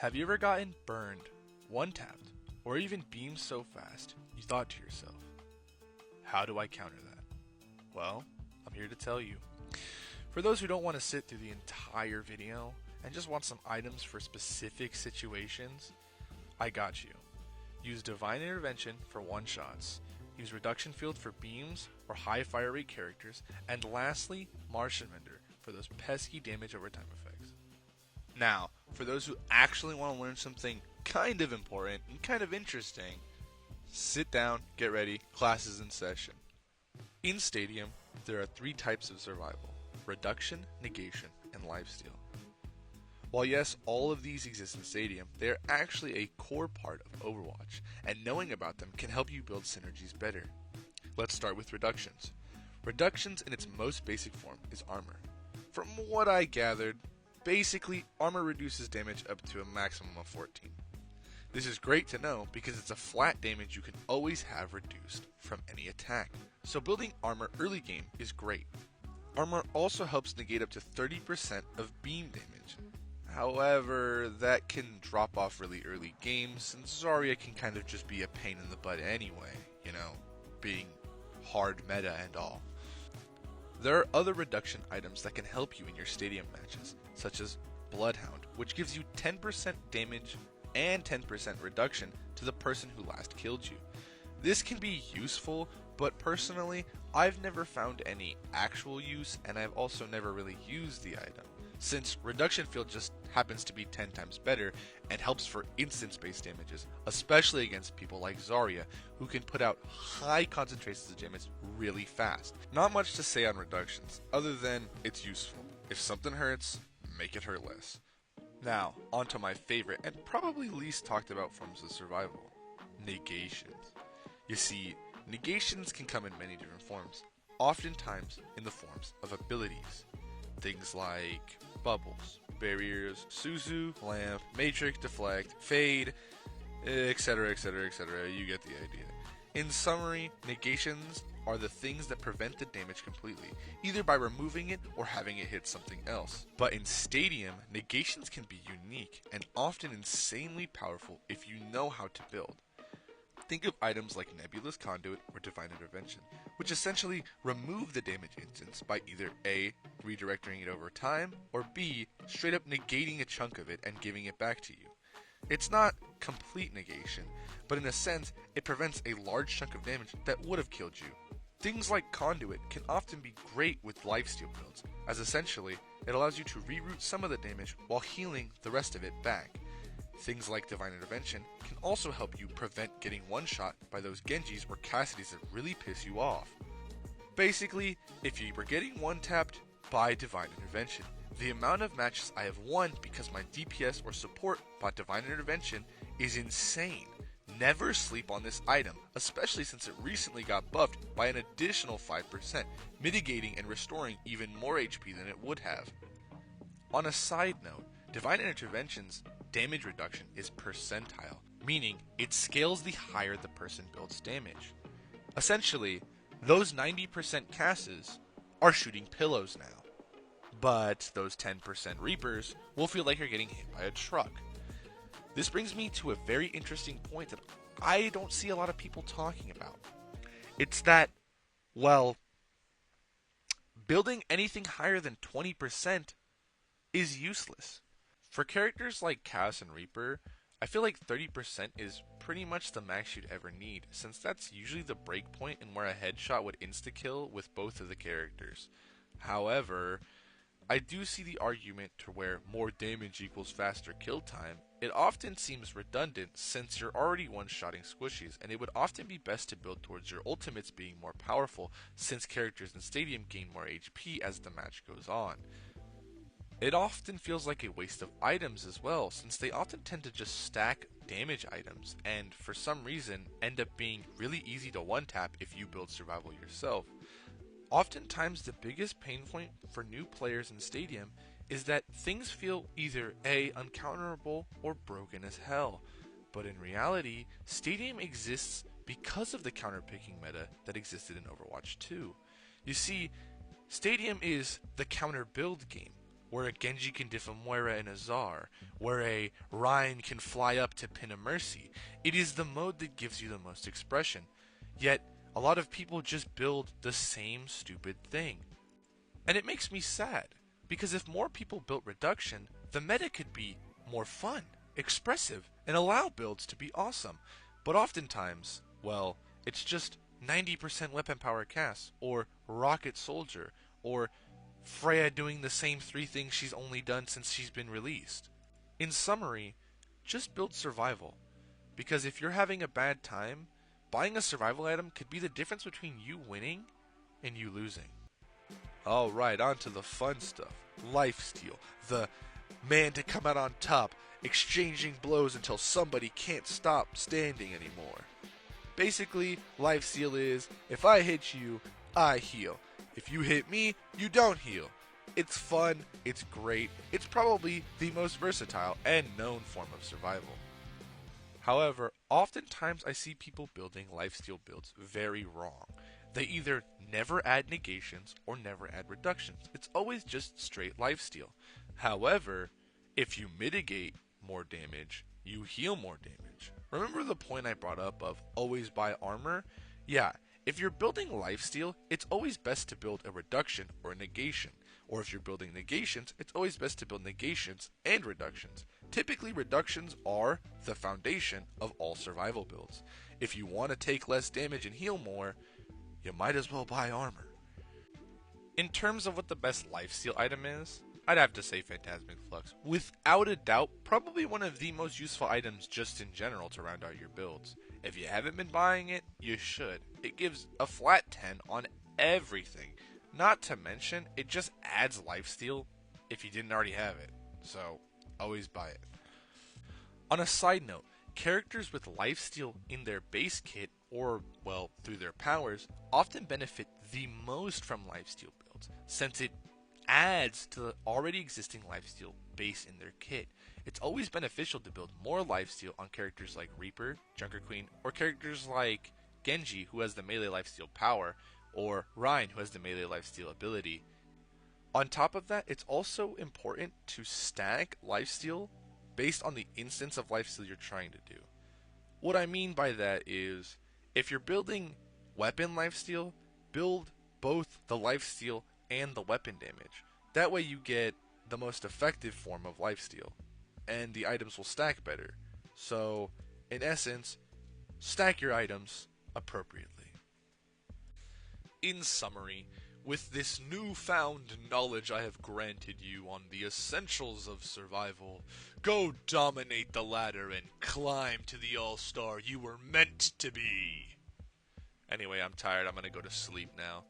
Have you ever gotten burned, one-tapped, or even beamed so fast you thought to yourself, how do I counter that? Well, I'm here to tell you. For those who don't want to sit through the entire video and just want some items for specific situations, I got you. Use Divine Intervention for one-shots. Use Reduction Field for beams or high fire rate characters. And lastly, Martian Render for those pesky damage over time effects. Now, for those who actually want to learn something kind of important and kind of interesting, sit down, get ready, class is in session. In Stadium, there are 3 types of survival: Reduction, Negation, and Lifesteal. While yes, all of these exist in Stadium, they are actually a core part of Overwatch, and knowing about them can help you build synergies better. Let's start with Reductions. Reductions in its most basic form is armor. From what I gathered, basically armor reduces damage up to a maximum of 14. This is great to know because it's a flat damage you can always have reduced from any attack, so building armor early game is great. Armor also helps negate up to 30% of beam damage. However, that can drop off really early game since Zarya can kind of just be a pain in the butt anyway, being hard meta and all. There are other reduction items that can help you in your Stadium matches, such as Bloodhound, which gives you 10% damage and 10% reduction to the person who last killed you. This can be useful, but personally, I've never found any actual use, and I've also never really used the item, since Reduction Field just happens to be 10 times better and helps for instance-based damages, especially against people like Zarya, who can put out high concentrations of damage really fast. Not much to say on reductions, other than it's useful. If something hurts, make it hurt less. Now, onto my favorite and probably least talked about forms of survival: negations. You see, negations can come in many different forms, oftentimes in the forms of abilities. Things like bubbles, barriers, Suzu, lamp, matrix, deflect, fade, etc, etc, etc. You get the idea. In summary, negations are the things that prevent the damage completely, either by removing it or having it hit something else. But in Stadium, negations can be unique and often insanely powerful if you know how to build. Think of items like Nebula's Conduit or Divine Intervention, which essentially remove the damage instance by either A, redirecting it over time, or B, straight up negating a chunk of it and giving it back to you. It's not complete negation, but in a sense, it prevents a large chunk of damage that would have killed you. Things like Conduit can often be great with lifesteal builds, as essentially, it allows you to reroute some of the damage while healing the rest of it back. Things like Divine Intervention can also help you prevent getting one-shot by those Genjis or Cassidys that really piss you off. Basically, if you were getting one-tapped, buy Divine Intervention. The amount of matches I have won because my DPS or support bought Divine Intervention is insane. Never sleep on this item, especially since it recently got buffed by an additional 5%, mitigating and restoring even more HP than it would have. On a side note, Divine Intervention's damage reduction is percentile, meaning it scales the higher the person builds damage. Essentially, those 90% Casses are shooting pillows now, but those 10% Reapers will feel like you're getting hit by a truck. This brings me to a very interesting point that I don't see a lot of people talking about. It's that, building anything higher than 20% is useless. For characters like Cass and Reaper, I feel like 30% is pretty much the max you'd ever need, since that's usually the breakpoint in where a headshot would insta-kill with both of the characters. However, I do see the argument to where more damage equals faster kill time. It often seems redundant since you're already one-shotting squishies, and it would often be best to build towards your ultimates being more powerful since characters in Stadium gain more HP as the match goes on. It often feels like a waste of items as well, since they often tend to just stack damage items, and for some reason end up being really easy to one-tap if you build survival yourself. Oftentimes the biggest pain point for new players in Stadium is that things feel either A, uncounterable, or broken as hell. But in reality, Stadium exists because of the counter-picking meta that existed in Overwatch 2. You see, Stadium is the counter-build game. where a Genji can diff a Moira and a Czar, where a Rein can fly up to pin a Mercy. It is the mode that gives you the most expression. Yet, a lot of people just build the same stupid thing. And it makes me sad, because if more people built reduction, the meta could be more fun, expressive, and allow builds to be awesome. But oftentimes, well, it's just 90% weapon power cast, or rocket soldier, or Freya doing the same 3 things she's only done since she's been released. In summary, just build survival, because if you're having a bad time, buying a survival item could be the difference between you winning and you losing. Alright, on to the fun stuff. Lifesteal, the man to come out on top, exchanging blows until somebody can't stop standing anymore. Basically, lifesteal is, if I hit you, I heal. If you hit me, you don't heal. It's fun, it's great, it's probably the most versatile and known form of survival. However, oftentimes I see people building lifesteal builds very wrong. They either never add negations or never add reductions. It's always just straight lifesteal. However, if you mitigate more damage, you heal more damage. Remember the point I brought up of always buy armor? Yeah, if you're building lifesteal, it's always best to build a reduction or a negation. Or if you're building negations, it's always best to build negations and reductions. Typically, reductions are the foundation of all survival builds. If you want to take less damage and heal more, you might as well buy armor. In terms of what the best lifesteal item is, I'd have to say Phantasmic Flux. Without a doubt, probably one of the most useful items just in general to round out your builds. If you haven't been buying it, you should. It gives a flat 10 on everything. Not to mention, it just adds lifesteal if you didn't already have it. So, always buy it. On a side note, characters with lifesteal in their base kit, or, well, through their powers, often benefit the most from lifesteal builds, since it adds to the already existing lifesteal base in their kit. It's always beneficial to build more lifesteal on characters like Reaper, Junker Queen, or characters like Genji, who has the melee lifesteal power, or Rein, who has the melee lifesteal ability. On top of that, it's also important to stack lifesteal based on the instance of lifesteal you're trying to do. What I mean by that is, if you're building weapon lifesteal, build both the lifesteal and the weapon damage. That way you get the most effective form of lifesteal, and the items will stack better. So, in essence, stack your items appropriately. In summary, with this newfound knowledge I have granted you on the essentials of survival, go dominate the ladder and climb to the all-star you were meant to be. Anyway, I'm tired. I'm gonna go to sleep now.